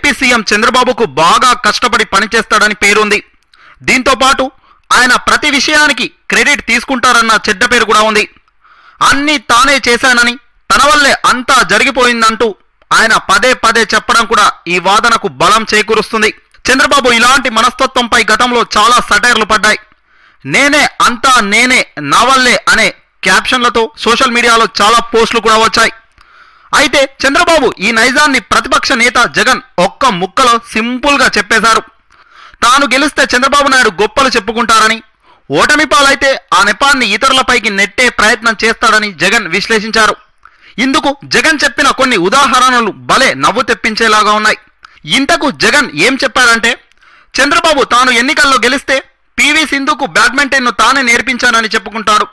AP CM చంద్రబాబుకు బాగా కష్టపడి పనిచేస్తాడని పేరుంది. దీంతో పాటు ఆయన ప్రతి విషయానికి క్రెడిట్ తీసుకుంటారన్న చెడ్డ పేరు కూడా ఉంది. అన్నీ తానే చేశానని, తన వల్లే అంతా జరిగిపోయిందంటూ ఆయన పదే పదే చెప్పడం కూడా ఈ వాదనకు బలం చేకూరుస్తుంది. చంద్రబాబు ఇలాంటి మనస్తత్వంపై గతంలో చాలా సటైర్లు పడ్డాయి. నేనే అంతా నేనే, నా వల్లే అనే క్యాప్షన్లతో సోషల్ మీడియాలో చాలా పోస్టులు కూడా వచ్చాయి. అయితే చంద్రబాబు ఈ నైజాన్ని ప్రతిపక్ష నేత జగన్ ఒక్క ముక్కలో సింపుల్గా చెప్పేశారు. తాను గెలిస్తే చంద్రబాబు నాయుడు గొప్పలు చెప్పుకుంటారని, ఓటమి పాలైతే ఆ నెపాన్ని ఇతరులపైకి నెట్టే ప్రయత్నం చేస్తాడని జగన్ విశ్లేషించారు. ఇందుకు జగన్ చెప్పిన కొన్ని ఉదాహరణలు భలే నవ్వు తెప్పించేలాగా ఉన్నాయి. ఇంతకు జగన్ ఏం చెప్పారంటే, చంద్రబాబు తాను ఎన్నికల్లో గెలిస్తే పివి సింధుకు బ్యాడ్మింటన్ను తానే నేర్పించానని చెప్పుకుంటారు.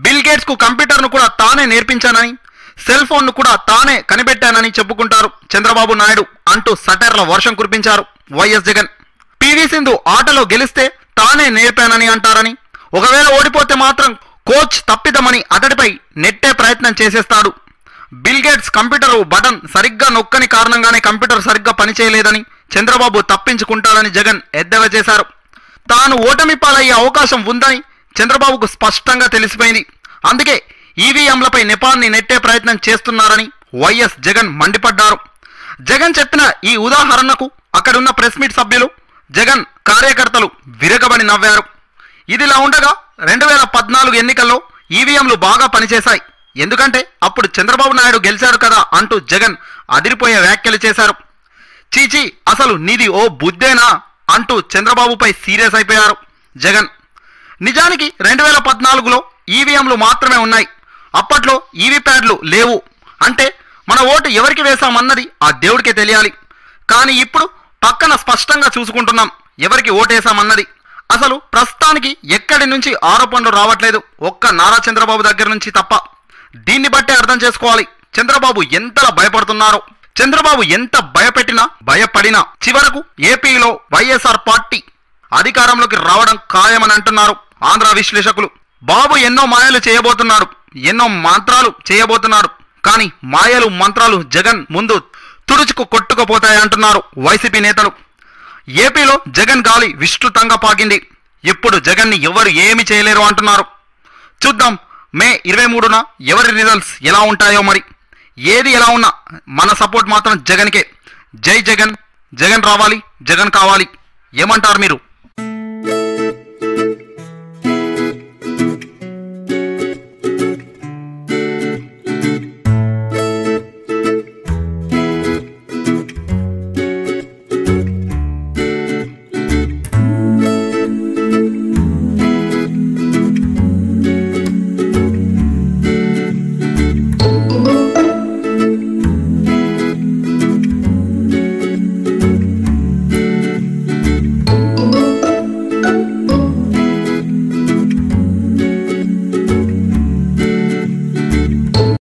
బిల్ గేట్స్కు కంప్యూటర్ను కూడా తానే నేర్పించానని, సెల్ ఫోన్ను కూడా తానే కనిపెట్టానని చెప్పుకుంటారు చంద్రబాబు నాయుడు అంటూ సటైర్ల వర్షం కురిపించారు వైఎస్ జగన్. పివి సింధు ఆటలో గెలిస్తే తానే నేర్పానని అంటారని, ఒకవేళ ఓడిపోతే మాత్రం కోచ్ తప్పిదమని అతడిపై నెట్టే ప్రయత్నం చేసేస్తాడు. బిల్ గేట్స్ కంప్యూటర్ బటన్ సరిగ్గా నొక్కని కారణంగానే కంప్యూటర్ సరిగ్గా పనిచేయలేదని చంద్రబాబు తప్పించుకుంటాడని జగన్ ఎద్దేవా చేశారు. తాను ఓటమి పాలయ్యే అవకాశం ఉందని చంద్రబాబుకు స్పష్టంగా తెలిసిపోయింది. అందుకే ఈవీఎంలపై నెపాన్ని నెట్టే ప్రయత్నం చేస్తున్నారని వైఎస్ జగన్ మండిపడ్డారు. జగన్ చెప్పిన ఈ ఉదాహరణకు అక్కడున్న ప్రెస్ మీట్ సభ్యులు, జగన్ కార్యకర్తలు విరగబడి నవ్వారు. ఇదిలా ఉండగా 2014 ఎన్నికల్లో ఈవీఎంలు బాగా పనిచేశాయి, ఎందుకంటే అప్పుడు చంద్రబాబు నాయుడు గెలిచాడు కదా అంటూ జగన్ అదిరిపోయే వ్యాఖ్యలు చేశారు. చీచీ, అసలు నీది ఓ బుద్ధేనా అంటూ చంద్రబాబుపై సీరియస్ అయిపోయారు జగన్. నిజానికి 2014లో ఈవీఎంలు మాత్రమే ఉన్నాయి. అప్పట్లో ఈవీ ప్యాడ్లు లేవు. అంటే మన ఓటు ఎవరికి వేశామన్నది ఆ దేవుడికే తెలియాలి. కానీ ఇప్పుడు పక్కన స్పష్టంగా చూసుకుంటున్నాం ఎవరికి ఓటేశామన్నది. అసలు ప్రస్తుతానికి ఎక్కడి నుంచి ఆరోపణలు రావట్లేదు, ఒక్క నారా చంద్రబాబు దగ్గర నుంచి తప్ప. దీన్ని బట్టే అర్థం చేసుకోవాలి చంద్రబాబు ఎంతలా భయపడుతున్నారో. చంద్రబాబు ఎంత భయపడినా చివరకు ఏపీలో వైఎస్ఆర్ పార్టీ అధికారంలోకి రావడం ఖాయమని అంటున్నారు ఆంధ్ర విశ్లేషకులు. బాబు ఎన్నో మాయలు చేయబోతున్నాడు, ఎన్నో మంత్రాలు చేయబోతున్నాడు. కానీ మాయలు మంత్రాలు జగన్ ముందు తుడుచుకు కొట్టుకుపోతాయంటున్నారు వైసీపీ నేతలు. ఏపీలో జగన్ గాలి విస్తృతంగా పాకింది. ఇప్పుడు జగన్ని ఎవరు ఏమి చేయలేరు అంటున్నారు. చూద్దాం మే 23న ఎవరి రిజల్ట్స్ ఎలా ఉంటాయో. మరి ఏది ఎలా ఉన్నా మన సపోర్ట్ మాత్రం జగన్కే. జై జగన్, జగన్ రావాలి, జగన్ కావాలి. ఏమంటారు మీరు?